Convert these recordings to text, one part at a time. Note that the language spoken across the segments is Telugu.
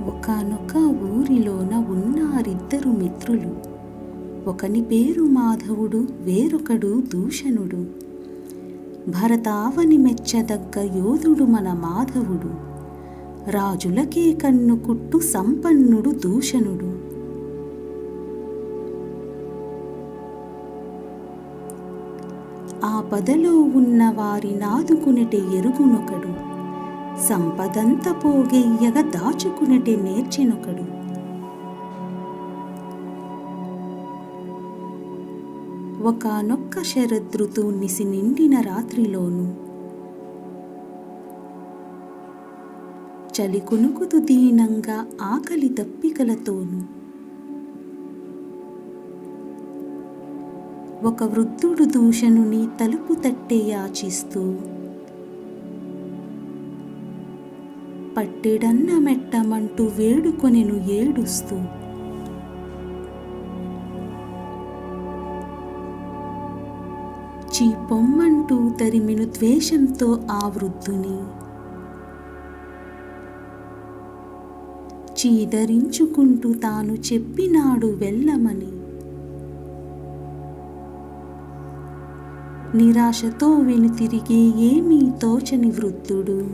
ఒకానొక ఊరిలోన ఉన్నారిద్దరు మిత్రులు. ఒకని పేరు మాధవుడు, వేరొకడు దూషణుడు. భరతావని మెచ్చదగ్గ యోధుడు మన మాధవుడు. రాజులకే కన్ను కుట్టు సంపన్నుడు దూషణుడు. ఆపదలో ఉన్న వారి నాదుకునెటే ఎరుగునొకడు. సంపదంత పోగెయ్యగ దాచుకునెటే నేర్చెనొకడు. ఒకానొక్క శరదృతు నిసి నిండిన రాత్రిలోను చలి కునుకుతు దీనంగా ఆకలి దప్పికలతోను ఒక వృద్ధుడు దూషణుని తలుపు తట్టే యాచిస్తూ పట్టెడన్న మెట్టమంటూ వేడుకొనెను ఏడుస్తూ. చీపొమ్మంటూ తరిమెను ద్వేషంతో ఆ వృద్ధుని. చీదరించుకుంటూ తాను చెప్పినాడు వెళ్ళమని. నిరాశతో వెనుతిరిగే ఏమీ తోచని వృద్ధుడు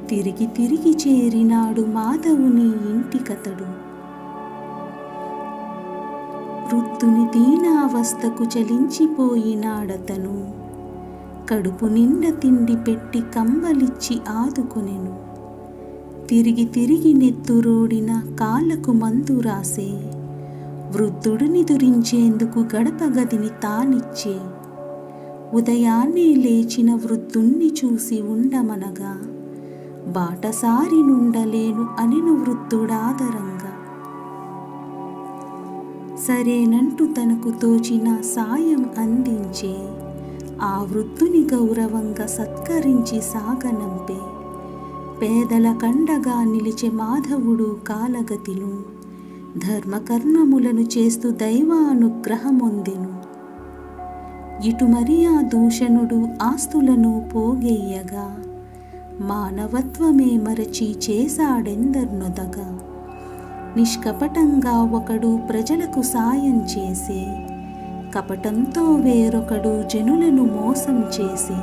తిరిగి తిరిగి చేరినాడు మాధవుని ఇంటికతడు. వృద్ధుని దీనావస్థకు చలించిపోయినాడతను. కడుపు నిండా తిండి పెట్టి కంబలిచ్చి ఆదుకొనెను. తిరిగి తిరిగి నెత్తురోడిన కాళ్ళకు మందు రాసే వృద్ధుడిని దురించేందుకు గడప గదిని తానిచ్చే. ఉదయాన్నే లేచిన వృద్ధుణ్ణి చూసి ఉండమనగా బాటసారి నుండలేను అనెను వృద్ధుడాదరంగా. సరేనంటూ తనకు తోచిన సాయం అందించే ఆ వృద్ధుని గౌరవంగా సత్కరించి సాగనంపే. పేదల కండగా నిలిచే మాధవుడు కాలగతిను ధర్మకర్మములను చేస్తూ దైవానుగ్రహమొందెను. ఇటు మరి ఆ దూషణుడు ఆస్తులను పోగెయ్యగా మానవత్వమే మరచి చేశాడెందర్నొదగా. నిష్కపటంగా ఒకడు ప్రజలకు సాయం చేసే, కపటంతో వేరొకడు జనులను మోసం చేసే.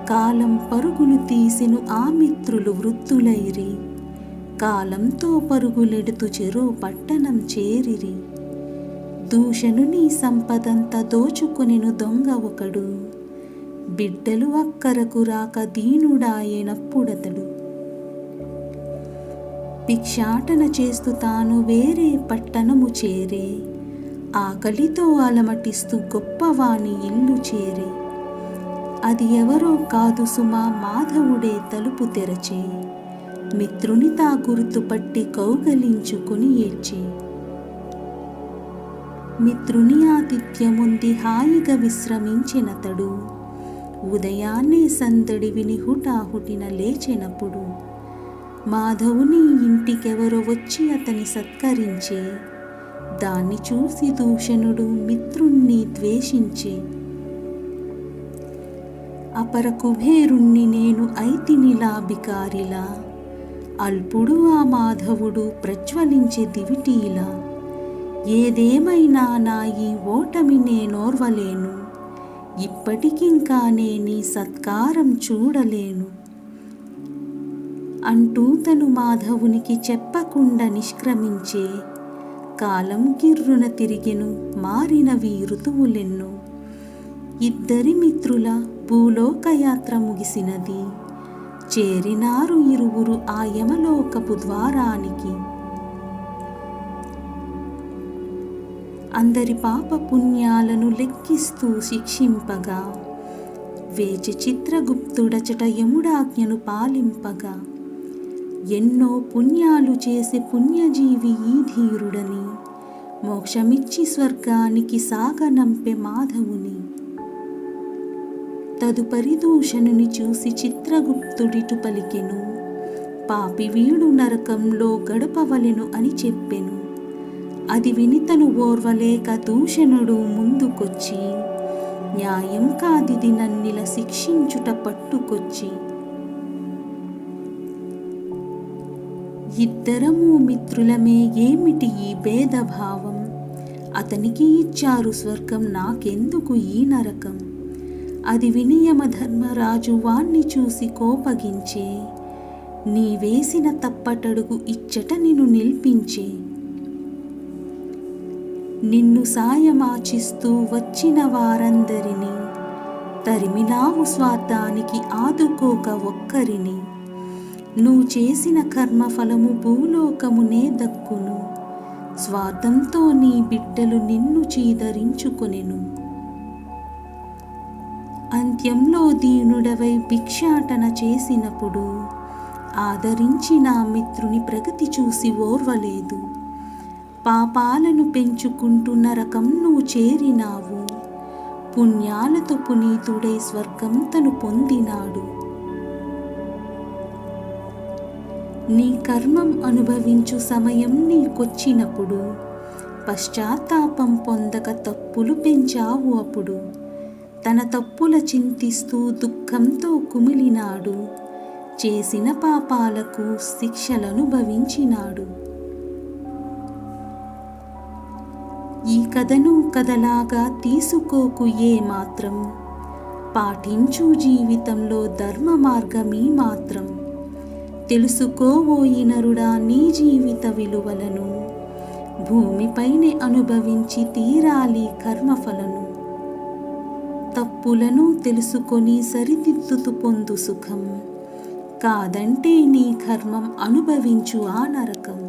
కాలం పరుగులు తీసెను ఆ మిత్రులు వృద్ధులైరి. కాలంతో పరుగులెడుతూ చెరో పట్టణం చేరిరి. దూషణుని సంపదంతా దోచుకొనెను దొంగ ఒకడు. బిడ్డలు అక్కరకు రాక దీనుడాయెనప్పుడతడు. భిక్షాటన చేస్తూ తాను వేరే పట్టణము చేరే. ఆకలితో అలమటిస్తూ గొప్పవాని ఇల్లు చేరే. అది ఎవరో కాదు సుమా, మాధవుడే తలుపు తెరచే. మిత్రుని తా గుర్తుపట్టి కౌగలించుకుని ఏడ్చే. మిత్రుని ఆతిథ్యముంది హాయిగా విశ్రమించినతడు. ఉదయాన్నే సందడి విని హుటాహుటిన లేచెనప్పుడు మాధవుని ఇంటికెవరో వచ్చి అతని సత్కరించే. దాన్ని చూసి దూషణుడు మిత్రుణ్ణి ద్వేషించే. అపర కుబేరుణ్ణి నేను ఐతినిలా బికారిలా. అల్పుడు ఆ మాధవుడు ప్రజ్వలించే దివిటీలా. ఏదేమైనా నా ఈ ఓటమి నేనోర్వలేను. ఇప్పటికింకా నీ సత్కారం చూడలేను అంటూ తను మాధవునికి చెప్పకుండా నిష్క్రమించే. కాలం గిర్రున తిరిగెను, మారినవి ఋతువులెన్నో. ఇద్దరి మిత్రుల భూలోకయాత్ర ముగిసినది. చేరినారు ఇరువురు ఆ యమలోకపు ద్వారానికి. అందరి పాప పుణ్యాలను లెక్కిస్తూ శిక్షింపగా వేచి చిత్రగుప్తుడచట యముడాజ్ఞను పాలింపగా. ఎన్నో పుణ్యాలు చేసే పుణ్యజీవి ఈ ధీరుడని మోక్షమిచ్చి స్వర్గానికి సాగనంపె మాధవుని. తదుపరి దూషణుని చూసి చిత్రగుప్తుడిటు పలికెను. పాపి వీడు నరకంలో గడపవలెను అని చెప్పెను. అది విని తను ఓర్వలేక దూషణుడు ముందుకొచ్చి న్యాయం కాదిది నన్నిల శిక్షించుట పట్టుకొచ్చి ఇద్దరము మిత్రులమే, ఏమిటి ఈ భేదభావం? అతనికి ఇచ్చారు స్వర్గం, నాకెందుకు ఈ నరకం? అది విని యమధర్మరాజు వాణ్ణి చూసి కోపగించే, నీ వేసిన తప్పటడుగు ఇచ్చట నిన్ను నిల్పించే. నిన్ను సాయమాచిస్తూ వచ్చిన వారందరినీ తరిమినావు స్వార్థానికి, ఆదుకోక ఒక్కరిని. నువ్వు చేసిన కర్మఫలము భూలోకమునే దక్కును, స్వార్థంతో నీ బిడ్డలు నిన్ను చీదరించుకొనెను. అంత్యంలో దీనుడవై భిక్షాటన చేసినప్పుడు ఆదరించి నా మిత్రుని ప్రగతి చూసి ఓర్వలేదు. పాపాలను పెంచుకుంటూ నరకం నువ్వు చేరినావు, పుణ్యాలతో పునీతుడై స్వర్గం తను పొందినాడు. నీ కర్మం అనుభవించు సమయం నీకొచ్చినప్పుడు పశ్చాత్తాపం పొందక తప్పులు పెంచావు. అప్పుడు తన తప్పుల చింతిస్తూ దుఃఖంతో కుమిలినాడు, చేసిన పాపాలకు శిక్షలను భవించినాడు. ఈ కథను కథలాగా తీసుకోకు ఏ మాత్రం, పాటించు జీవితంలో ధర్మ మార్గమీ మాత్రం. తెలుసుకోవోయి నరుడా నీ జీవిత విలువలను, భూమిపైనే అనుభవించి తీరాలి కర్మఫలను. తప్పులను తెలుసుకొని సరిదిద్దుతూ పొందు సుఖం, కాదంటే నీ కర్మం అనుభవించు ఆ నరకం.